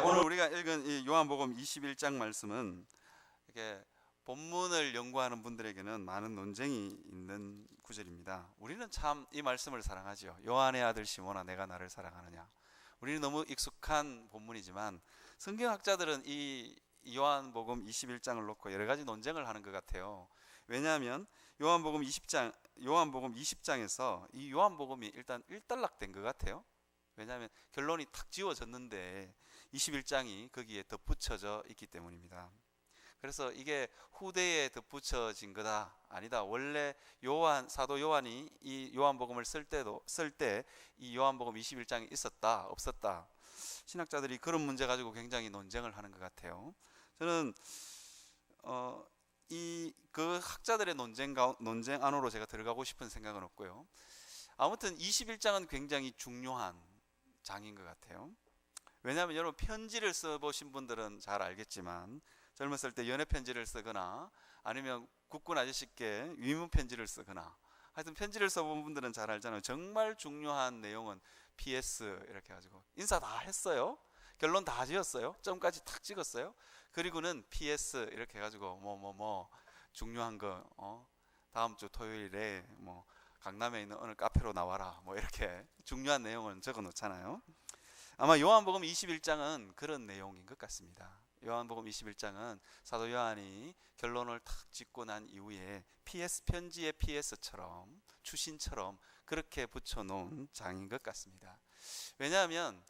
오늘 우리가 읽은 이 요한복음 21장 말씀은 이렇게 본문을 연구하는 분들에게는 많은 논쟁이 있는 구절입니다. 우리는 참 이 말씀을 사랑하죠. 요한의 아들 시몬아, 내가 나를 사랑하느냐. 우리는 너무 익숙한 본문이지만 성경학자들은 이 요한복음 21장을 놓고 여러 가지 논쟁을 하는 것 같아요. 왜냐하면 요한복음 20장에서 이 요한복음이 일단 일단락된 것 같아요. 왜냐하면 결론이 탁 지워졌는데 21장이 거기에 덧붙여져 있기 때문입니다. 그래서 이게 후대에 덧붙여진 거다, 아니다, 원래 사도 요한이 이 요한복음을 쓸 때 이 요한복음 21장이 있었다 없었다, 신학자들이 그런 문제 가지고 굉장히 논쟁을 하는 것 같아요. 저는 이 그 학자들의 논쟁 안으로 제가 들어가고 싶은 생각은 없고요. 아무튼 21장은 굉장히 중요한 장인 것 같아요. 왜냐하면 여러분, 편지를 써보신 분들은 잘 알겠지만 젊었을 때 연애 편지를 쓰거나 아니면 국군 아저씨께 위문 편지를 쓰거나 하여튼 편지를 써본 분들은 잘 알잖아요. 정말 중요한 내용은 PS 이렇게 해가지고 인사 다 했어요. 결론 다 지었어요. 점까지 탁 찍었어요. 그리고는 PS 이렇게 해가지고 뭐 중요한 거 다음 주 토요일에 뭐 강남에 있는 어느 카페로 나와라, 뭐 이렇게 중요한 내용은 적어 놓잖아요. 아마 요한복음 21장은 그런 내용인 것 같습니다. 요한복음 21장은 사도 요한이 결론을 탁 짓고 난 이후에 편지의 PS처럼 추신처럼 그렇게 붙여놓은 장인 것 같습니다. 왜냐하면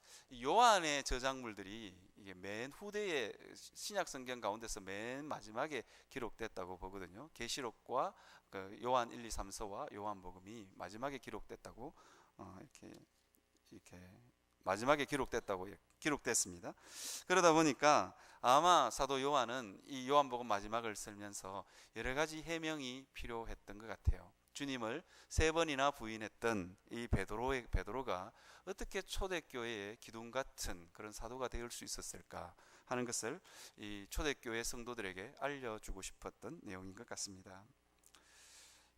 요한의 저작물들이 이게 맨 후대의 신약 성경 가운데서 맨 마지막에 기록됐다고 보거든요. 계시록과 그 요한 1, 2, 3서와 요한복음이 마지막에 기록됐다고 이렇게 마지막에 기록됐습니다. 그러다 보니까 아마 사도 요한은 이 요한복음 마지막을 쓰면서 여러 가지 해명이 필요했던 것 같아요. 주님을 3번이나 부인했던 이 베드로가 어떻게 초대교회의 기둥 같은 그런 사도가 될 수 있었을까 하는 것을 이 초대교회 성도들에게 알려주고 싶었던 내용인 것 같습니다.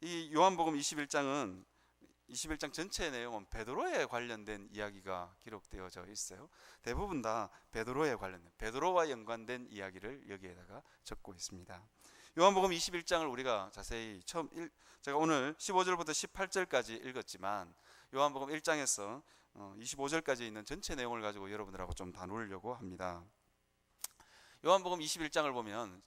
이 요한복음 21장 전체의 내용은 베드로에 관련된 이야기가 기록되어져 있어요. 대부분 다 베드로와 연관된 이야기를 여기에다가 적고 있습니다. 요한복음 21장을 우리가 자세히 제가 오늘 15절부터 18절까지 읽었지만 요한복음 1장에서 25절까지 있는 전체 내용을 가지고 여러분들하고 좀 나누려고 합니다. 요한복음 21장을 보면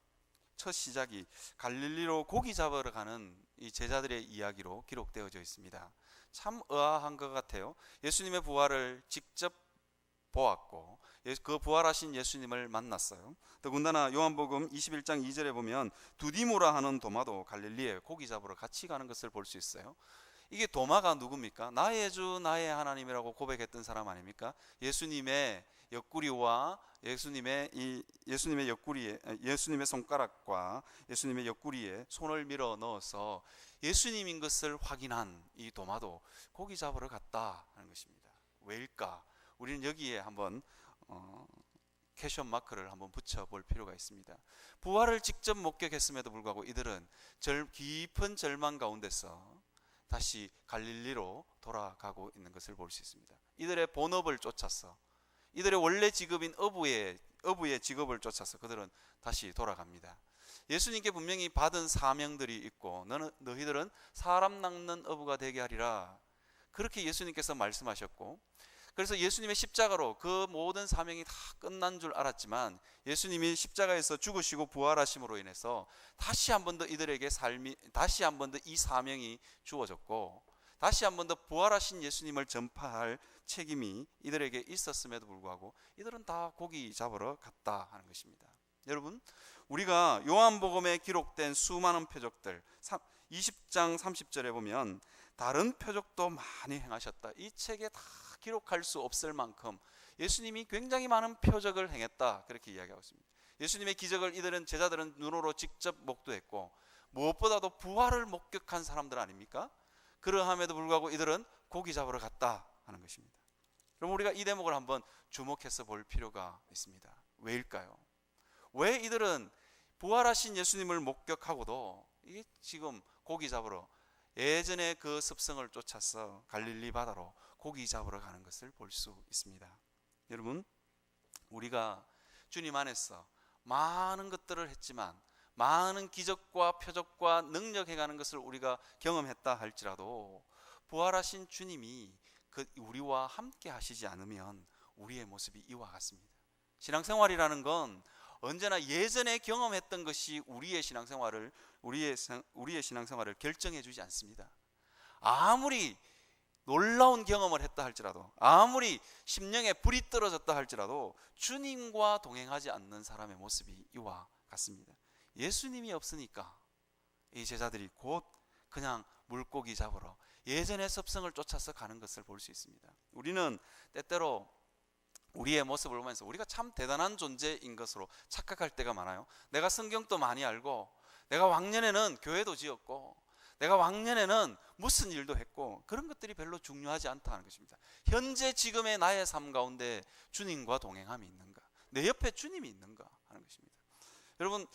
첫 시작이 갈릴리로 고기 잡으러 가는 이 제자들의 이야기로 기록되어져 있습니다. 참 의아한 것 같아요. 예수님의 부활을 직접 보았고 그 부활하신 예수님을 만났어요. 더군다나 요한복음 21장 2절에 보면 두디모라 하는 도마도 갈릴리에 고기 잡으러 같이 가는 것을 볼 수 있어요. 이게 도마가 누굽니까? 나의 주 나의 하나님이라고 고백했던 사람 아닙니까? 예수님의 옆구리와 예수님의 손가락과 예수님의 옆구리에 손을 밀어 넣어서 예수님인 것을 확인한 이 도마도 고기 잡으러 갔다 하는 것입니다. 왜일까? 우리는 여기에 한번 캐션 마크를 한번 붙여볼 필요가 있습니다. 부활을 직접 목격했음에도 불구하고 이들은 깊은 절망 가운데서 다시 갈릴리로 돌아가고 있는 것을 볼 수 있습니다. 이들의 본업을 쫓아서, 이들의 원래 직업인 어부의 직업을 쫓아서 그들은 다시 돌아갑니다. 예수님께 분명히 받은 사명들이 있고 너희들은 사람 낚는 어부가 되게 하리라, 그렇게 예수님께서 말씀하셨고, 그래서 예수님의 십자가로 그 모든 사명이 다 끝난 줄 알았지만 예수님이 십자가에서 죽으시고 부활하심으로 인해서 다시 한 번 더 이들에게 다시 한 번 더 이 사명이 주어졌고, 다시 한 번 더 부활하신 예수님을 전파할 책임이 이들에게 있었음에도 불구하고 이들은 다 고기 잡으러 갔다 하는 것입니다. 여러분, 우리가 요한복음에 기록된 수많은 표적들 20장 30절에 보면 다른 표적도 많이 행하셨다, 이 책에 다 기록할 수 없을 만큼 예수님이 굉장히 많은 표적을 행했다, 그렇게 이야기하고 있습니다. 예수님의 기적을 제자들은 눈으로 직접 목도했고 무엇보다도 부활을 목격한 사람들 아닙니까? 그러함에도 불구하고 이들은 고기 잡으러 갔다 하는 것입니다. 그럼 우리가 이 대목을 한번 주목해서 볼 필요가 있습니다. 왜일까요? 왜 이들은 부활하신 예수님을 목격하고도 이게 지금 고기 잡으러 예전에 그 습성을 쫓아서 갈릴리 바다로 고기 잡으러 가는 것을 볼 수 있습니다. 여러분, 우리가 주님 안에서 많은 것들을 했지만, 많은 기적과 표적과 능력 행하는 것을 우리가 경험했다 할지라도 부활하신 주님이 우리와 함께 하시지 않으면 우리의 모습이 이와 같습니다. 신앙생활이라는 건 언제나 예전에 경험했던 것이 우리의 신앙생활을 결정해 주지 않습니다. 아무리 놀라운 경험을 했다 할지라도, 아무리 심령에 불이 떨어졌다 할지라도 주님과 동행하지 않는 사람의 모습이 이와 같습니다. 예수님이 없으니까 이 제자들이 곧 그냥 물고기 잡으러 예전의 습성을 쫓아서 가는 것을 볼 수 있습니다. 우리는 때때로 우리의 모습을 보면서 우리가 참 대단한 존재인 것으로 착각할 때가 많아요. 내가 성경도 많이 알고, 내가 왕년에는 교회도 지었고, 내가 왕년에는 무슨 일도 했고, 그런 것들이 별로 중요하지 않다는 것입니다. 현재 지금의 나의 삶 가운데 주님과 동행함이 있는가, 내 옆에 주님이 있는가 하는 것입니다. 여러분,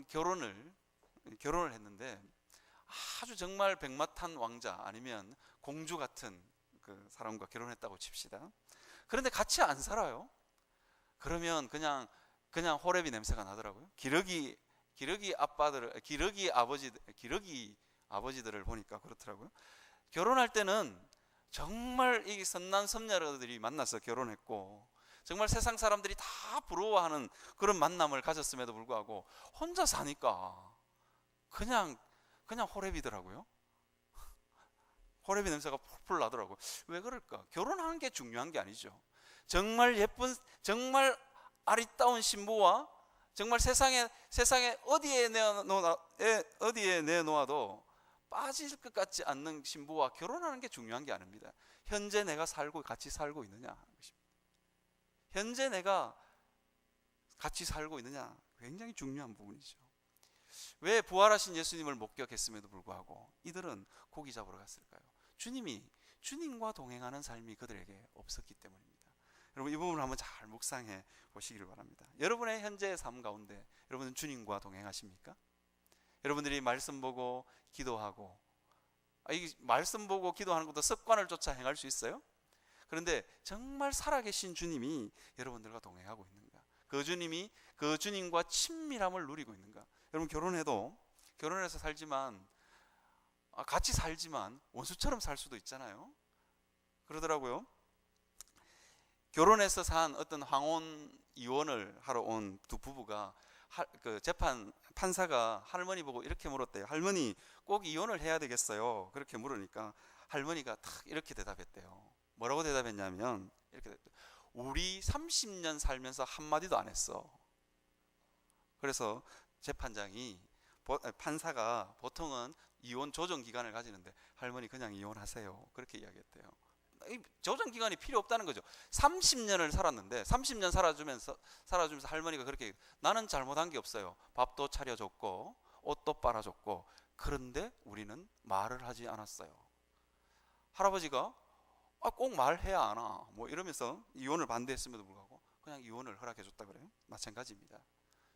결혼을 했는데 아주 정말 백마탄 왕자 아니면 공주 같은 그 사람과 결혼했다고 칩시다. 그런데 같이 안 살아요. 그러면 그냥 호레비 냄새가 나더라고요. 기러기 아버지들을 보니까 그렇더라고요. 결혼할 때는 정말 이 선남 선녀들이 만나서 결혼했고, 정말 세상 사람들이 다 부러워하는 그런 만남을 가졌음에도 불구하고 혼자 사니까 그냥 호레비더라고요. 호레비 냄새가 풀풀 나더라고요. 왜 그럴까? 결혼하는 게 중요한 게 아니죠. 정말 예쁜, 정말 아리따운 신부와 정말 세상에 어디에 내놓아도 빠질 것 같지 않는 신부와 결혼하는 게 중요한 게 아닙니다. 현재 내가 같이 살고 있느냐 하는 것입니다. 현재 내가 같이 살고 있느냐, 굉장히 중요한 부분이죠. 왜 부활하신 예수님을 목격했음에도 불구하고 이들은 고기 잡으러 갔을까요? 주님과 동행하는 삶이 그들에게 없었기 때문입니다. 여러분, 이 부분을 한번 잘 묵상해 보시기를 바랍니다. 여러분의 현재의 삶 가운데 여러분은 주님과 동행하십니까? 여러분들이 말씀 보고 기도하고, 이 말씀 보고 기도하는 것도 습관을 쫓아 행할 수 있어요? 그런데 정말 살아계신 주님이 여러분들과 동행하고 있는가? 그 주님과 친밀함을 누리고 있는가? 여러분, 결혼해서 살지만, 같이 살지만 원수처럼 살 수도 있잖아요. 그러더라고요. 결혼해서 산 어떤 황혼 이혼을 하러 온 두 부부가 판사가 할머니 보고 이렇게 물었대요. 할머니, 꼭 이혼을 해야 되겠어요? 그렇게 물으니까 할머니가 탁 이렇게 대답했대요. 뭐라고 대답했냐면 이렇게 됐대요. 우리 30년 살면서 한마디도 안 했어. 그래서 판사가 보통은 이혼 조정 기간을 가지는데 할머니 그냥 이혼하세요, 그렇게 이야기했대요. 이 조정 기간이 필요 없다는 거죠. 30년을 살았는데 30년 살아주면서 할머니가 그렇게, 나는 잘못한 게 없어요. 밥도 차려줬고 옷도 빨아줬고, 그런데 우리는 말을 하지 않았어요. 할아버지가 꼭 말해야 하나 뭐 이러면서 이혼을 반대했음에도 불구하고 그냥 이혼을 허락해줬다 그래요. 마찬가지입니다.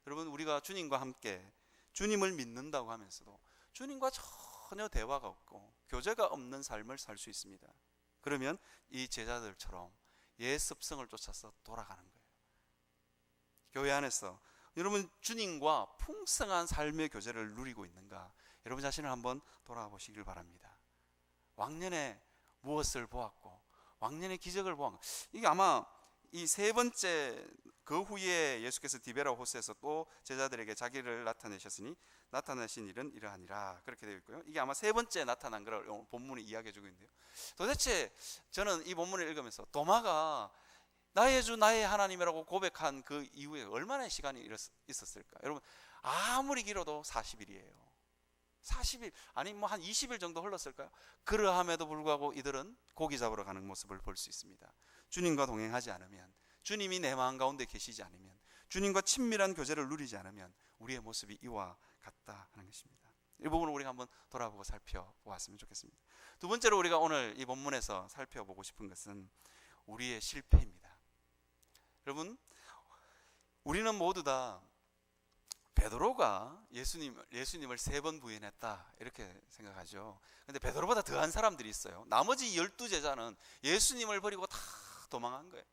여러분, 우리가 주님과 함께 주님을 믿는다고 하면서도 주님과 전혀 대화가 없고 교제가 없는 삶을 살 수 있습니다. 그러면 이 제자들처럼 옛 습성을 쫓아서 돌아가는 거예요. 교회 안에서 여러분 주님과 풍성한 삶의 교제를 누리고 있는가? 여러분 자신을 한번 돌아보시길 바랍니다. 왕년에 무엇을 보았고 왕년의 기적을 보았고, 이게 아마 이 세 번째, 그 후에 예수께서 디베라 호수에서 또 제자들에게 자기를 나타내신 일은 이러하니라, 그렇게 되어 있고요. 이게 아마 세 번째 나타난 걸 본문이 이야기해 주고 있는데요. 도대체 저는 이 본문을 읽으면서 도마가 나의 주 나의 하나님이라고 고백한 그 이후에 얼마나 시간이 있었을까? 여러분, 아무리 길어도 40일이에요 40일, 아니 뭐 한 20일 정도 흘렀을까요? 그러함에도 불구하고 이들은 고기 잡으러 가는 모습을 볼 수 있습니다. 주님과 동행하지 않으면, 주님이 내 마음 가운데 계시지 않으면, 주님과 친밀한 교제를 누리지 않으면 우리의 모습이 이와 같다 하는 것입니다. 이 부분을 우리가 한번 돌아보고 살펴보았으면 좋겠습니다. 두 번째로 우리가 오늘 이 본문에서 살펴보고 싶은 것은 우리의 실패입니다. 여러분, 우리는 모두 다 베드로가 예수님을 3번 부인했다 이렇게 생각하죠. 그런데 베드로보다 더한 사람들이 있어요. 나머지 12제자는 예수님을 버리고 다 도망한 거예요.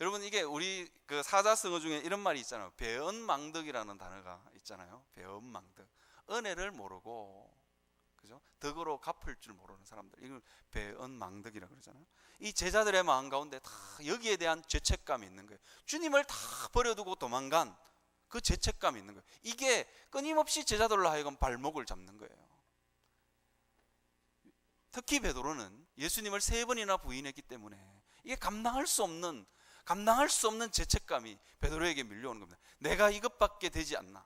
여러분, 이게 우리 그 사자성어 중에 이런 말이 있잖아요. 배은망덕이라는 단어가 있잖아요. 배은망덕. 은혜를 모르고, 그죠? 덕으로 갚을 줄 모르는 사람들, 이걸 배은망덕이라 그러잖아요. 이 제자들의 마음 가운데 다 여기에 대한 죄책감이 있는 거예요. 주님을 다 버려두고 도망간 그 죄책감이 있는 거예요. 이게 끊임없이 제자들로 하여금 발목을 잡는 거예요. 특히 베드로는 예수님을 3번이나 부인했기 때문에 이게 감당할 수 없는 죄책감이 베드로에게 밀려오는 겁니다. 내가 이것밖에 되지 않나,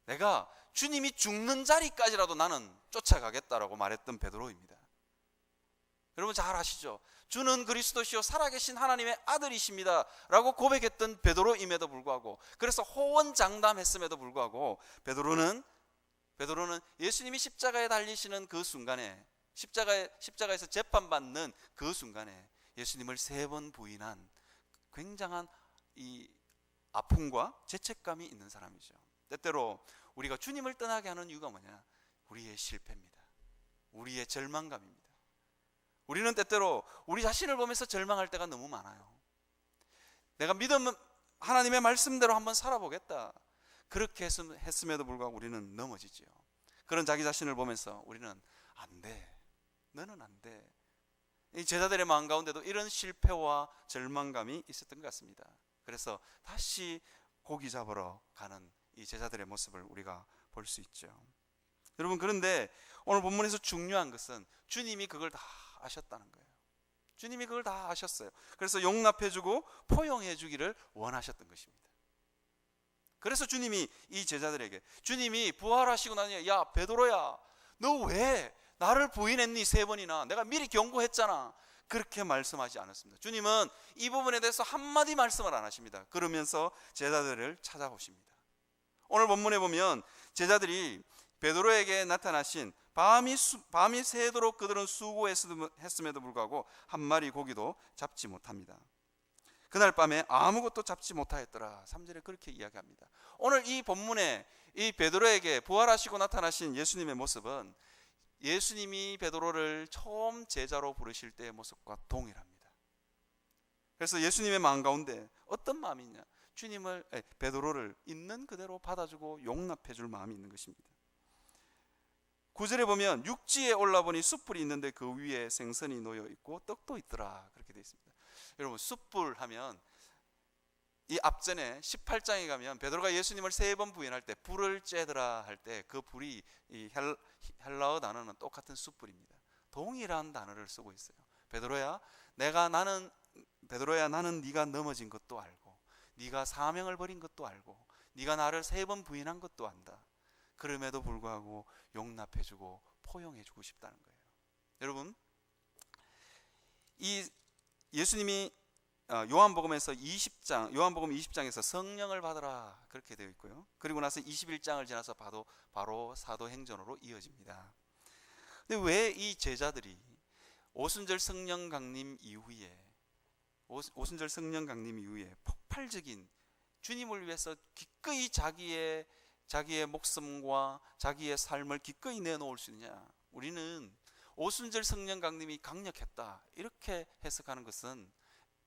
내가 주님이 죽는 자리까지라도 나는 쫓아가겠다라고 말했던 베드로입니다. 여러분 잘 아시죠? 주는 그리스도시요 살아계신 하나님의 아들이십니다 라고 고백했던 베드로임에도 불구하고, 그래서 호언장담했음에도 불구하고 베드로는 예수님이 십자가에 달리시는 그 순간에, 십자가에서 재판받는 그 순간에 예수님을 3번 부인한 굉장한 이 아픔과 죄책감이 있는 사람이죠. 때때로 우리가 주님을 떠나게 하는 이유가 뭐냐? 우리의 실패입니다. 우리의 절망감입니다. 우리는 때때로 우리 자신을 보면서 절망할 때가 너무 많아요. 내가 믿음, 하나님의 말씀대로 한번 살아보겠다, 그렇게 했음에도 불구하고 우리는 넘어지지요. 그런 자기 자신을 보면서 우리는 안 돼, 너는 안 돼. 이 제자들의 마음 가운데도 이런 실패와 절망감이 있었던 것 같습니다. 그래서 다시 고기 잡으러 가는 이 제자들의 모습을 우리가 볼 수 있죠. 여러분, 그런데 오늘 본문에서 중요한 것은 주님이 그걸 다 아셨다는 거예요. 주님이 그걸 다 아셨어요. 그래서 용납해주고 포용해주기를 원하셨던 것입니다. 그래서 주님이 이 제자들에게, 주님이 부활하시고 나니, 야 베드로야, 너 왜 나를 부인했니 3번이나, 내가 미리 경고했잖아, 그렇게 말씀하지 않았습니다. 주님은 이 부분에 대해서 한마디 말씀을 안 하십니다. 그러면서 제자들을 찾아오십니다. 오늘 본문에 보면 제자들이 베드로에게 나타나신 밤이 새도록 그들은 수고했음에도 불구하고 한 마리 고기도 잡지 못합니다. 그날 밤에 아무것도 잡지 못하였더라. 3절에 그렇게 이야기합니다. 오늘 이 본문에 이 베드로에게 부활하시고 나타나신 예수님의 모습은 예수님이 베드로를 처음 제자로 부르실 때의 모습과 동일합니다. 그래서 예수님의 마음 가운데 어떤 마음이 있냐? 베드로를 있는 그대로 받아주고 용납해줄 마음이 있는 것입니다. 9절에 보면 육지에 올라보니 숯불이 있는데 그 위에 생선이 놓여 있고 떡도 있더라, 그렇게 되어 있습니다. 여러분, 숯불 하면 이 앞전에 18장에 가면 베드로가 예수님을 3번 부인할 때 불을 쬐더라 할 때 그 불이 이 헬라어 단어는 똑같은 숯불입니다. 동일한 단어를 쓰고 있어요. 베드로야 나는 네가 넘어진 것도 알고, 네가 사명을 버린 것도 알고, 네가 나를 3번 부인한 것도 안다. 그럼에도 불구하고 용납해주고 포용해주고 싶다는 거예요. 여러분, 이 예수님이 요한복음 20장에서 성령을 받으라 그렇게 되어 있고요. 그리고 나서 21장을 지나서 바로 사도행전으로 이어집니다. 근데 왜 이 제자들이 오순절 성령 강림 이후에 폭발적인 주님을 위해서 기꺼이 자기의 목숨과 자기의 삶을 기꺼이 내놓을 수 있느냐? 우리는 오순절 성령 강림이 강력했다 이렇게 해석하는 것은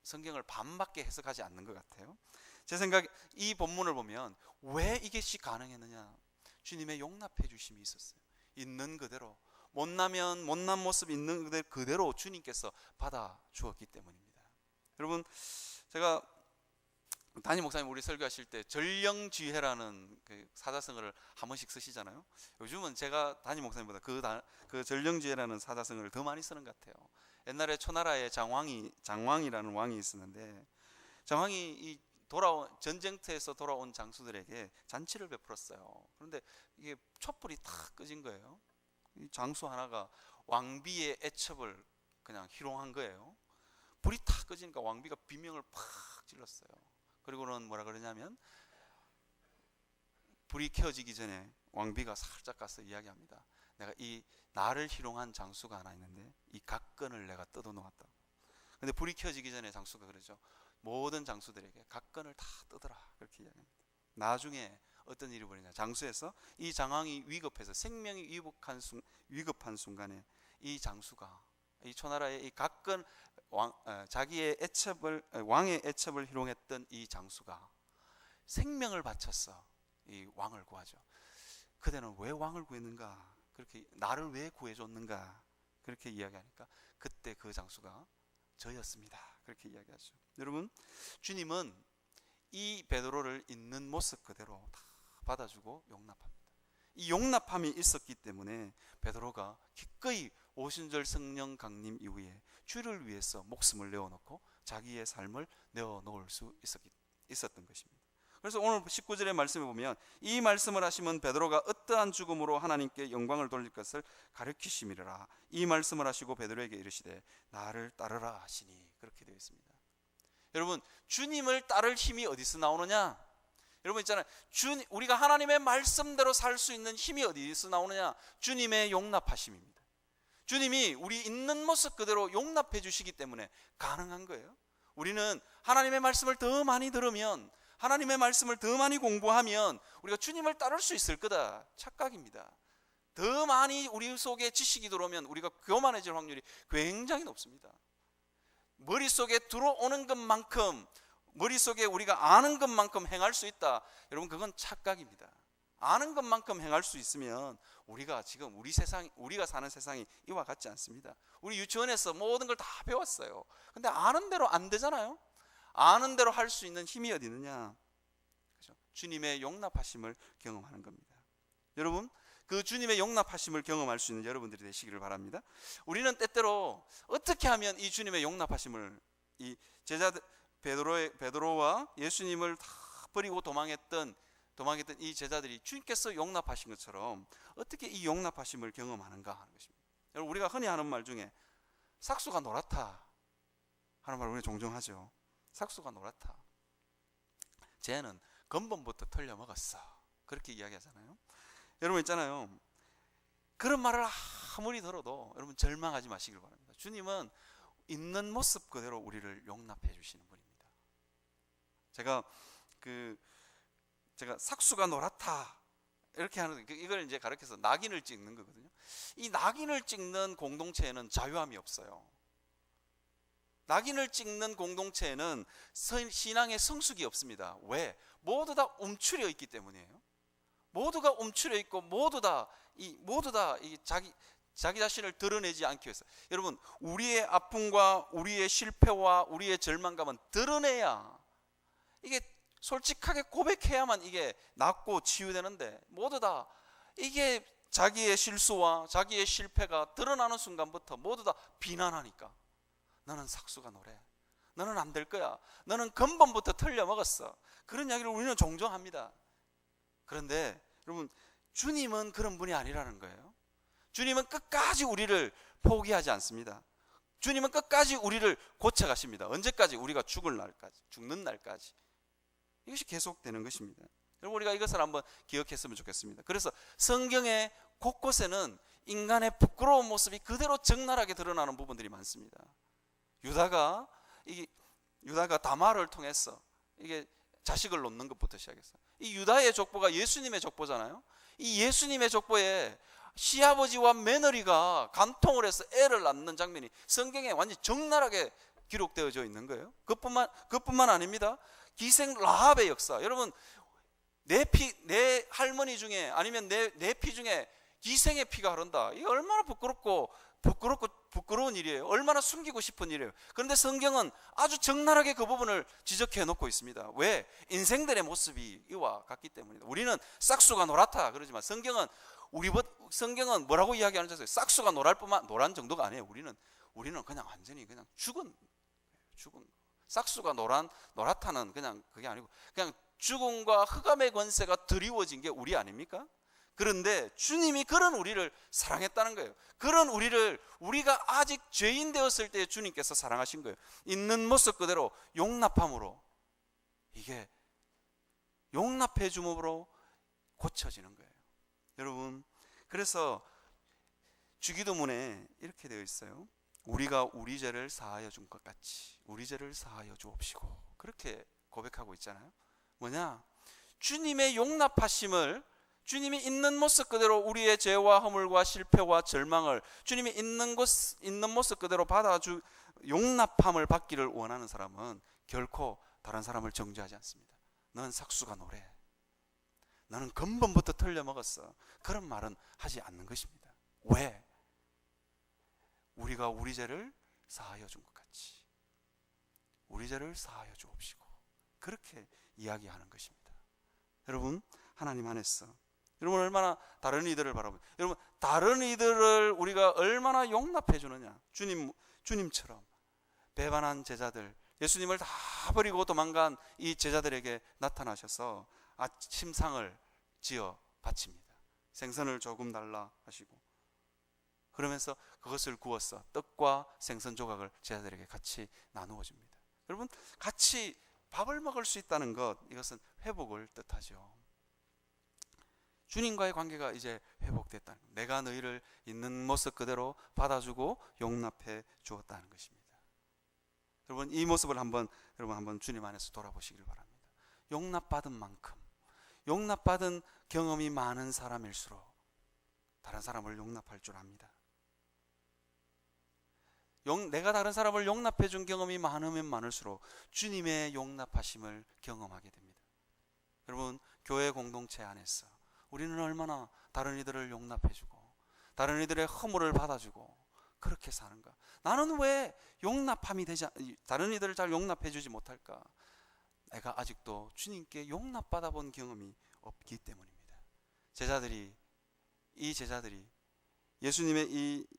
성경을 반밖에 해석하지 않는 것 같아요. 제 생각에 이 본문을 보면 왜 이것이 가능했느냐? 주님의 용납해 주심이 있었어요. 있는 그대로, 못나면 못난 모습 있는 그대로 주님께서 받아 주었기 때문입니다. 여러분, 제가 담임 목사님 우리 설교하실 때 전령지혜라는 그 사자성어를 한 번씩 쓰시잖아요. 요즘은 제가 담임 목사님보다 그 전령지혜라는 사자성어를 더 많이 쓰는 것 같아요. 옛날에 초나라에 장왕이라는 왕이 있었는데, 장왕이 이 전쟁터에서 돌아온 장수들에게 잔치를 베풀었어요. 그런데 이게 촛불이 탁 꺼진 거예요. 이 장수 하나가 왕비의 애첩을 그냥 희롱한 거예요. 불이 탁 꺼지니까 왕비가 비명을 팍 질렀어요. 그리고는 뭐라 그러냐면, 불이 켜지기 전에 왕비가 살짝 가서 이야기합니다. 내가 이 나를 희롱한 장수가 하나 있는데 이 각건을 내가 뜯어 놓았다. 근데 불이 켜지기 전에 장수가 그러죠. 모든 장수들에게 각건을 다 뜯어라, 그렇게 이야기합니다. 나중에 어떤 일이 벌어지냐? 장수에서 이 장왕이 위급해서 생명이 위급한 순간에 이 장수가 이 초나라의 이 가끔 자기의 왕의 애첩을 희롱했던 이 장수가 생명을 바쳐서 이 왕을 구하죠. 그대는 왜 왕을 구했는가? 그렇게 나를 왜 구해줬는가? 그렇게 이야기하니까 그때 그 장수가 저였습니다. 그렇게 이야기하죠. 여러분, 주님은 이 베드로를 있는 모습 그대로 다 받아주고 용납합니다. 이 용납함이 있었기 때문에 베드로가 기꺼이 오순절 성령 강림 이후에 주를 위해서 목숨을 내어놓고 자기의 삶을 내어놓을 수 있었던 것입니다. 그래서 오늘 19절의 말씀에 보면 이 말씀을 하시면 베드로가 어떠한 죽음으로 하나님께 영광을 돌릴 것을 가르치심이라. 이 말씀을 하시고 베드로에게 이르시되 나를 따르라 하시니. 그렇게 되어 있습니다. 여러분, 주님을 따를 힘이 어디서 나오느냐? 여러분 있잖아요, 우리가 하나님의 말씀대로 살 수 있는 힘이 어디서 나오느냐? 주님의 용납하심입니다. 주님이 우리 있는 모습 그대로 용납해 주시기 때문에 가능한 거예요. 우리는 하나님의 말씀을 더 많이 들으면, 하나님의 말씀을 더 많이 공부하면 우리가 주님을 따를 수 있을 거다. 착각입니다. 더 많이 우리 속에 지식이 들어오면 우리가 교만해질 확률이 굉장히 높습니다. 머릿속에 들어오는 것만큼, 머릿속에 우리가 아는 것만큼 행할 수 있다. 여러분, 그건 착각입니다. 아는 것만큼 행할 수 있으면 우리가 지금 우리가 사는 세상이 이와 같지 않습니다. 우리 유치원에서 모든 걸 다 배웠어요. 근데 아는 대로 안 되잖아요. 아는 대로 할 수 있는 힘이 어디 있느냐? 그렇죠? 주님의 용납하심을 경험하는 겁니다. 여러분, 그 주님의 용납하심을 경험할 수 있는 여러분들이 되시기를 바랍니다. 우리는 때때로 어떻게 하면 이 주님의 용납하심을, 이 제자들 베드로와 예수님을 다 버리고 도망했던 이 제자들이 주님께서 용납하신 것처럼 어떻게 이 용납하심을 경험하는가 하는 것입니다. 여러분, 우리가 흔히 하는 말 중에 삭수가 노랗다 하는 말 우리 종종 하죠. 삭수가 노랗다. 쟤는 근본부터 털려 먹었어. 그렇게 이야기하잖아요. 여러분 있잖아요, 그런 말을 아무리 들어도 여러분 절망하지 마시길 바랍니다. 주님은 있는 모습 그대로 우리를 용납해 주시는 분입니다. 제가 삭수가 노랗다 이렇게 하는, 이걸 이제 가르쳐서 낙인을 찍는 거거든요. 이 낙인을 찍는 공동체에는 자유함이 없어요. 낙인을 찍는 공동체에는 신앙의 성숙이 없습니다. 왜? 모두 다 움츠려 있기 때문이에요. 모두가 움츠려 있고 모두 다 자기 자신을 드러내지 않기 위해서. 여러분, 우리의 아픔과 우리의 실패와 우리의 절망감은 드러내야, 이게 솔직하게 고백해야만 이게 낫고 치유되는데, 모두 다 이게 자기의 실수와 자기의 실패가 드러나는 순간부터 모두 다 비난하니까 너는 삭수가 노래, 너는 안 될 거야, 너는 근본부터 틀려 먹었어, 그런 이야기를 우리는 종종 합니다. 그런데 여러분, 주님은 그런 분이 아니라는 거예요. 주님은 끝까지 우리를 포기하지 않습니다. 주님은 끝까지 우리를 고쳐가십니다. 언제까지? 우리가 죽는 날까지. 이것이 계속되는 것입니다. 여러분, 우리가 이것을 한번 기억했으면 좋겠습니다. 그래서 성경의 곳곳에는 인간의 부끄러운 모습이 그대로 적나라하게 드러나는 부분들이 많습니다. 유다가 다말을 통해서 이게 자식을 놓는 것부터 시작했어요. 이 유다의 족보가 예수님의 족보잖아요. 이 예수님의 족보에 시아버지와 며느리가 간통을 해서 애를 낳는 장면이 성경에 완전히 적나라하게 기록되어져 있는 거예요. 그뿐만 아닙니다. 기생 라합의 역사. 여러분, 내 할머니 중에, 아니면 내 피 중에 기생의 피가 흐른다. 이게 얼마나 부끄러운 일이에요. 얼마나 숨기고 싶은 일이에요. 그런데 성경은 아주 적나라하게 그 부분을 지적해 놓고 있습니다. 왜? 인생들의 모습이 이와 같기 때문입니다. 우리는 싹수가 노랗다 그러지만 성경은 뭐라고 이야기하는지 아세요? 싹수가 노란 정도가 아니에요. 우리는 그냥 완전히 그냥 죽은 싹수가 노랗다는 그냥 그게 아니고 그냥 죽음과 흑암의 권세가 드리워진 게 우리 아닙니까? 그런데 주님이 그런 우리를 사랑했다는 거예요. 그런 우리가 아직 죄인 되었을 때 주님께서 사랑하신 거예요. 있는 모습 그대로 용납함으로, 이게 용납해 줌으로 고쳐지는 거예요. 여러분, 그래서 주기도문에 이렇게 되어 있어요. 우리가 우리 죄를 사하여 준 것 같이 우리 죄를 사하여 주옵시고, 그렇게 고백하고 있잖아요. 뭐냐? 주님의 용납하심을 주님이 있는 모습 그대로 우리의 죄와 허물과 실패와 절망을 주님이 있는 모습 그대로 용납함을 받기를 원하는 사람은 결코 다른 사람을 정죄하지 않습니다. 너는 삭수가 노래, 너는 근본부터 틀려먹었어, 그런 말은 하지 않는 것입니다. 왜? 우리가 우리 죄를 사하여 준 것 같이 우리 죄를 사하여 주옵시고, 그렇게 이야기하는 것입니다. 여러분, 하나님 안에서 여러분 얼마나 다른 이들을 바라보면, 여러분 다른 이들을 우리가 얼마나 용납해 주느냐. 주님처럼 배반한 제자들, 예수님을 다 버리고 도망간 이 제자들에게 나타나셔서 아침상을 지어 바칩니다. 생선을 조금 달라 하시고, 그러면서 그것을 구워서 떡과 생선 조각을 제자들에게 같이 나누어 줍니다. 여러분, 같이 밥을 먹을 수 있다는 것, 이것은 회복을 뜻하죠. 주님과의 관계가 이제 회복됐다는 것, 내가 너희를 있는 모습 그대로 받아주고 용납해 주었다는 것입니다. 여러분, 이 모습을 한번 주님 안에서 돌아보시길 바랍니다. 용납받은 만큼, 용납받은 경험이 많은 사람일수록 다른 사람을 용납할 줄 압니다. 내가 다른 사람을 용납해 준 경험이 많으면 많을수록 주님의 용납하심을 경험하게 됩니다. 여러분, 교회 공동체 안에서 우리는 얼마나 다른 이들을 용납해 주고 다른 이들의 허물을 받아주고 그렇게 사는가. 나는 왜 다른 이들을 잘 용납해 주지 못할까? 내가 아직도 주님께 용납받아 본 경험이 없기 때문입니다. 예수님의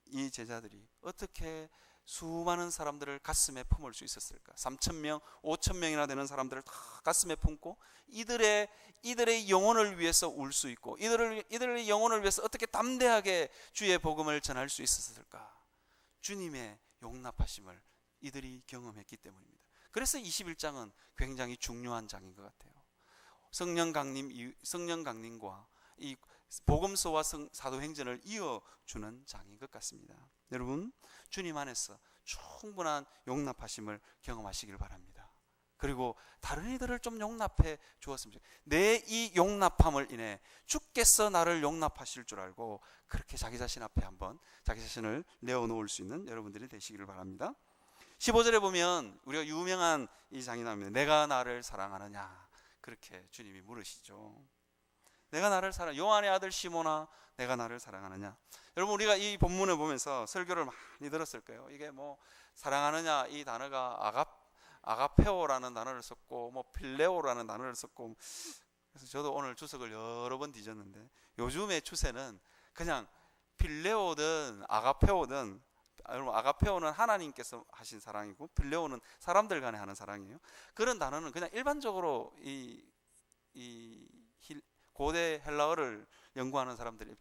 이 제자들이 어떻게 수많은 사람들을 가슴에 품을 수 있었을까? 3,000명, 5,000명이나 되는 사람들을 다 가슴에 품고 이들의 영혼을 위해서 울 수 있고 이들의 영혼을 위해서 어떻게 담대하게 주의 복음을 전할 수 있었을까? 주님의 용납하심을 이들이 경험했기 때문입니다. 그래서 21장은 굉장히 중요한 장인 것 같아요. 성령 강림과 이 복음서와 사도행전을 이어주는 장인 것 같습니다. 여러분, 주님 안에서 충분한 용납하심을 경험하시길 바랍니다. 그리고 다른 이들을 좀 용납해 주었으면 좋겠어요. 내 이 용납함을 인해 주께서 나를 용납하실 줄 알고 그렇게 자기 자신 앞에 한번 자기 자신을 내어놓을 수 있는 여러분들이 되시기를 바랍니다. 15절에 보면 우리가 유명한 이 장이 나옵니다. 내가 나를 사랑하느냐, 그렇게 주님이 물으시죠. 내가 나를 요한의 아들 시몬아, 내가 나를 사랑하느냐. 여러분, 우리가 이 본문을 보면서 설교를 많이 들었을 거예요. 이게 뭐 사랑하느냐, 이 단어가 아가페오라는 단어를 썼고 뭐 필레오라는 단어를 썼고, 그래서 저도 오늘 주석을 여러 번 뒤졌는데, 요즘의 추세는 그냥 필레오든 아가페오든, 여러분, 아가페오는 하나님께서 하신 사랑이고 필레오는 사람들 간에 하는 사랑이에요. 그런 단어는 그냥 일반적으로 이 고대 헬라어를 연구하는 사람들의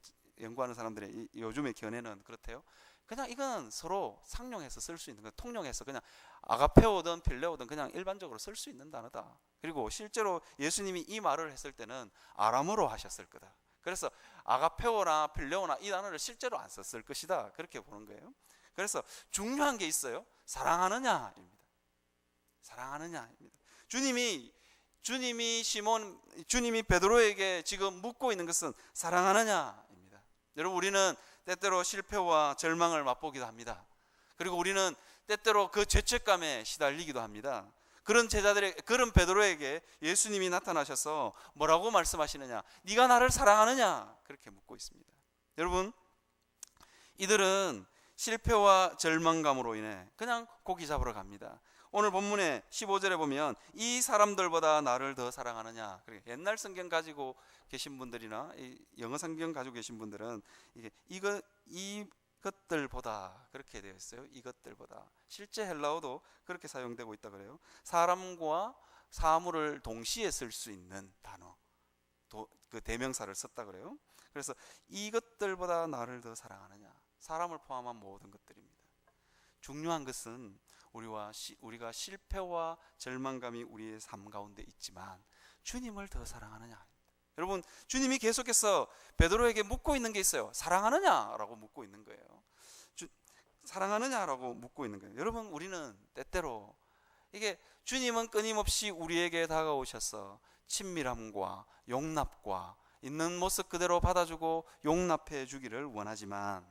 요즘의 견해는 그렇대요. 그냥 이건 서로 상용해서 쓸 수 있는 거예요. 통용해서 그냥 아가페오든 필레오든 그냥 일반적으로 쓸 수 있는 단어다. 그리고 실제로 예수님이 이 말을 했을 때는 아람어로 하셨을 거다. 그래서 아가페오나 필레오나 이 단어를 실제로 안 썼을 것이다, 그렇게 보는 거예요. 그래서 중요한 게 있어요. 사랑하느냐입니다. 사랑하느냐입니다. 주님이 베드로에게 지금 묻고 있는 것은 사랑하느냐입니다. 여러분, 우리는 때때로 실패와 절망을 맛보기도 합니다. 그리고 우리는 때때로 그 죄책감에 시달리기도 합니다. 그런 베드로에게 예수님이 나타나셔서 뭐라고 말씀하시느냐? 네가 나를 사랑하느냐? 그렇게 묻고 있습니다. 여러분, 이들은 실패와 절망감으로 인해 그냥 고기 잡으러 갑니다. 오늘 본문의 15절에 보면 이 사람들보다 나를 더 사랑하느냐. 옛날 성경 가지고 계신 분들이나 영어 성경 가지고 계신 분들은 이것들보다 그렇게 되어 있어요. 이것들보다. 실제 헬라어도 그렇게 사용되고 있다 그래요. 사람과 사물을 동시에 쓸 수 있는 단어, 그 대명사를 썼다 그래요. 그래서 이것들보다 나를 더 사랑하느냐. 사람을 포함한 모든 것들입니다. 중요한 것은 우리가 실패와 절망감이 우리의 삶 가운데 있지만 주님을 더 사랑하느냐. 여러분, 주님이 계속해서 베드로에게 묻고 있는 게 있어요. 사랑하느냐라고 묻고 있는 거예요. 사랑하느냐라고 묻고 있는 거예요. 여러분, 우리는 때때로 주님은 끊임없이 우리에게 다가오셔서 친밀함과 용납과 있는 모습 그대로 받아주고 용납해 주기를 원하지만,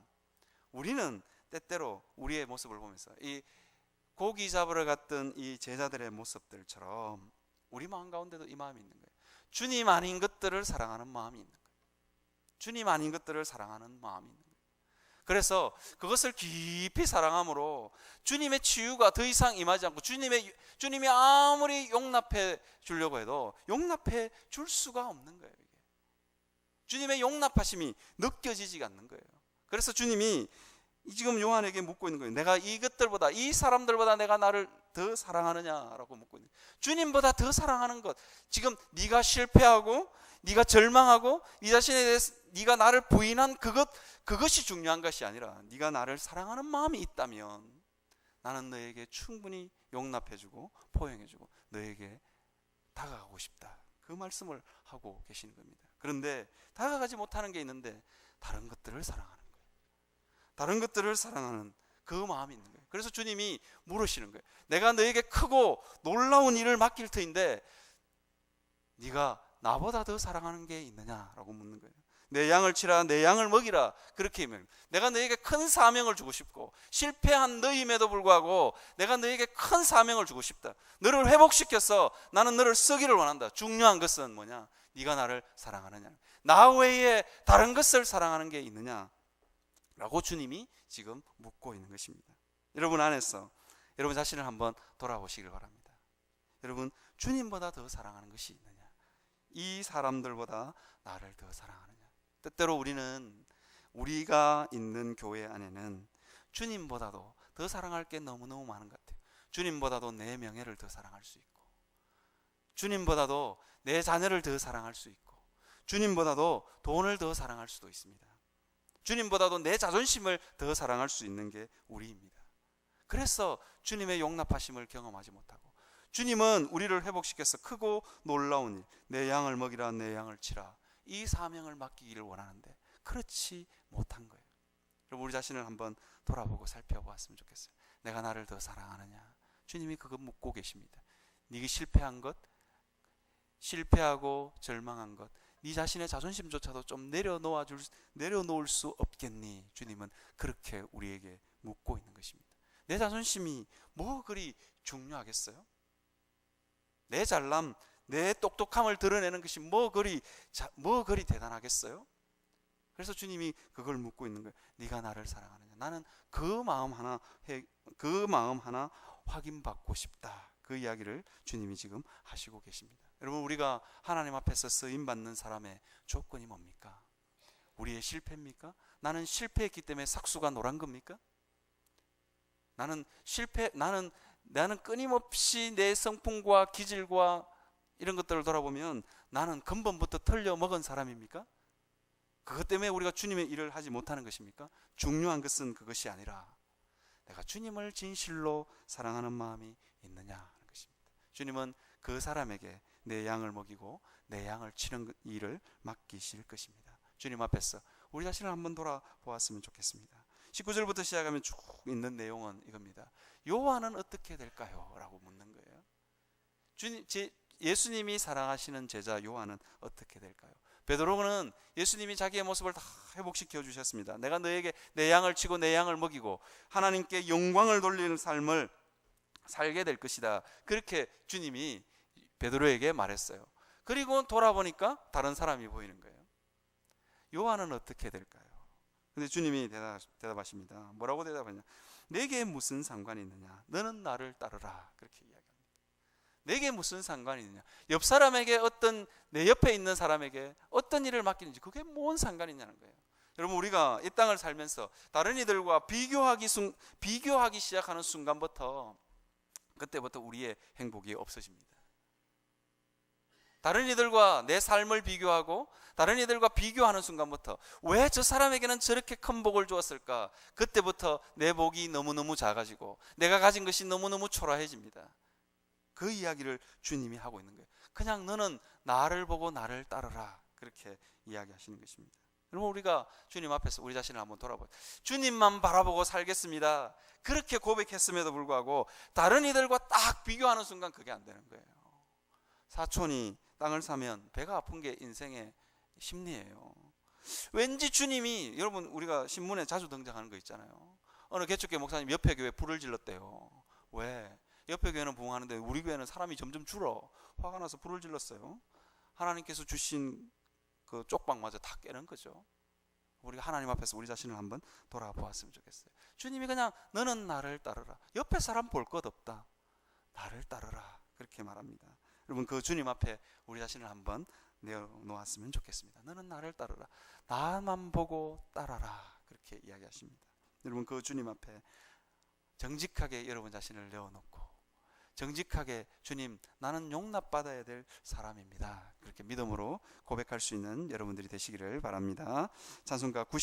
우리는 때때로 우리의 모습을 보면서 이 고기 잡으러 갔던 이 제자들의 모습들처럼 우리 마음 가운데도 이 마음이 있는 거예요. 주님 아닌 것들을 사랑하는 마음이 있는 거예요. 주님 아닌 것들을 사랑하는 마음이 있는 거예요. 그래서 그것을 깊이 사랑함으로 주님의 치유가 더 이상 임하지 않고, 주님이 아무리 용납해 주려고 해도 용납해 줄 수가 없는 거예요. 이게. 주님의 용납하심이 느껴지지가 않는 거예요. 그래서 주님이 지금 요한에게 묻고 있는 거예요. 내가 이것들보다, 이 사람들보다 내가 나를 더 사랑하느냐라고 묻고 있는 거예요. 주님보다 더 사랑하는 것, 지금 네가 실패하고 네가 절망하고 네 자신에 대해서 네가 나를 부인한 그것이 중요한 것이 아니라, 네가 나를 사랑하는 마음이 있다면 나는 너에게 충분히 용납해주고 포용해주고 너에게 다가가고 싶다. 그 말씀을 하고 계시는 겁니다. 그런데 다가가지 못하는 게 있는데 다른 것들을 사랑하는 거예요. 다른 것들을 사랑하는 그 마음이 있는 거예요. 그래서 주님이 물으시는 거예요. 내가 너에게 크고 놀라운 일을 맡길 터인데 네가 나보다 더 사랑하는 게 있느냐라고 묻는 거예요. 내 양을 치라, 내 양을 먹이라. 그렇게 하면 내가 너에게 큰 사명을 주고 싶고, 실패한 너임에도 불구하고 내가 너에게 큰 사명을 주고 싶다. 너를 회복시켜서 나는 너를 쓰기를 원한다. 중요한 것은 뭐냐? 네가 나를 사랑하느냐, 나 외에 다른 것을 사랑하는 게 있느냐 라고 주님이 지금 묻고 있는 것입니다. 여러분 안에서 여러분 자신을 한번 돌아보시길 바랍니다. 여러분, 주님보다 더 사랑하는 것이 있느냐? 이 사람들보다 나를 더 사랑하느냐? 때때로 우리가 있는 교회 안에는 주님보다도 더 사랑할 게 너무너무 많은 것 같아요. 주님보다도 내 명예를 더 사랑할 수 있고, 주님보다도 내 자녀를 더 사랑할 수 있고, 주님보다도 돈을 더 사랑할 수도 있습니다. 주님보다도 내 자존심을 더 사랑할 수 있는 게 우리입니다. 그래서 주님의 용납하심을 경험하지 못하고, 주님은 우리를 회복시켜서 크고 놀라운 일, 내 양을 먹이라, 내 양을 치라, 이 사명을 맡기기를 원하는데 그렇지 못한 거예요. 여러분, 우리 자신을 한번 돌아보고 살펴보았으면 좋겠어요. 내가 나를 더 사랑하느냐? 주님이 그거 묻고 계십니다. 네가 실패한 것, 실패하고 절망한 것, 네 자신의 자존심조차도 좀 내려놓을 수 없겠니? 주님은 그렇게 우리에게 묻고 있는 것입니다. 내 자존심이 뭐 그리 중요하겠어요? 내 잘남, 내 똑똑함을 드러내는 것이 뭐 그리 대단하겠어요? 그래서 주님이 그걸 묻고 있는 거예요. 네가 나를 사랑하느냐? 나는 그 마음 하나 확인받고 싶다. 그 이야기를 주님이 지금 하시고 계십니다. 여러분, 우리가 하나님 앞에서 쓰임받는 사람의 조건이 뭡니까? 우리의 실패입니까? 나는 실패했기 때문에 삭수가 노란 겁니까? 나는 끊임없이 내 성품과 기질과 이런 것들을 돌아보면 나는 근본부터 틀려 먹은 사람입니까? 그것 때문에 우리가 주님의 일을 하지 못하는 것입니까? 중요한 것은 그것이 아니라 내가 주님을 진실로 사랑하는 마음이 있느냐 하는 것입니다. 주님은 그 사람에게 내 양을 먹이고 내 양을 치는 일을 맡기실 것입니다. 주님 앞에서 우리 자신을 한번 돌아보았으면 좋겠습니다. 19절부터 시작하면 쭉 있는 내용은 이겁니다. 요한은 어떻게 될까요? 라고 묻는 거예요. 예수님이 사랑하시는 제자 요한은 어떻게 될까요? 베드로는 예수님이 자기의 모습을 다 회복시켜 주셨습니다. 내가 너에게 내 양을 치고 내 양을 먹이고 하나님께 영광을 돌리는 삶을 살게 될 것이다. 그렇게 주님이 베드로에게 말했어요. 그리고 돌아보니까 다른 사람이 보이는 거예요. 요한은 어떻게 될까요? 근데 주님이 대답하십니다. 뭐라고 대답하냐? 내게 무슨 상관이 있느냐? 너는 나를 따르라. 그렇게 이야기합니다. 내게 무슨 상관이 있느냐? 옆 사람에게 내 옆에 있는 사람에게 어떤 일을 맡기는지 그게 뭔 상관이 있냐는 거예요. 여러분, 우리가 이 땅을 살면서 다른 이들과 비교하기 시작하는 순간부터 그때부터 우리의 행복이 없어집니다. 다른 이들과 내 삶을 비교하고 다른 이들과 비교하는 순간부터 왜 저 사람에게는 저렇게 큰 복을 주었을까? 그때부터 내 복이 너무너무 작아지고 내가 가진 것이 너무너무 초라해집니다. 그 이야기를 주님이 하고 있는 거예요. 그냥 너는 나를 보고 나를 따르라. 그렇게 이야기하시는 것입니다. 여러분, 우리가 주님 앞에서 우리 자신을 한번 돌아보죠. 주님만 바라보고 살겠습니다. 그렇게 고백했음에도 불구하고 다른 이들과 딱 비교하는 순간 그게 안 되는 거예요. 사촌이 땅을 사면 배가 아픈 게 인생의 심리예요. 왠지 주님이, 여러분 우리가 신문에 자주 등장하는 거 있잖아요. 어느 개척교회 목사님 옆에 교회 불을 질렀대요. 왜? 옆에 교회는 부흥하는데 우리 교회는 사람이 점점 줄어. 화가 나서 불을 질렀어요. 하나님께서 주신 그 쪽방마저 다 깨는 거죠. 우리가 하나님 앞에서 우리 자신을 한번 돌아보았으면 좋겠어요. 주님이 그냥 너는 나를 따르라. 옆에 사람 볼 것 없다. 나를 따르라. 그렇게 말합니다. 여러분 그 주님 앞에 우리 자신을 한번 내어놓았으면 좋겠습니다. 너는 나를 따르라. 나만 보고 따라라. 그렇게 이야기하십니다. 여러분 그 주님 앞에 정직하게 여러분 자신을 내어놓고 정직하게 주님 나는 용납받아야 될 사람입니다. 그렇게 믿음으로 고백할 수 있는 여러분들이 되시기를 바랍니다. 찬송가 90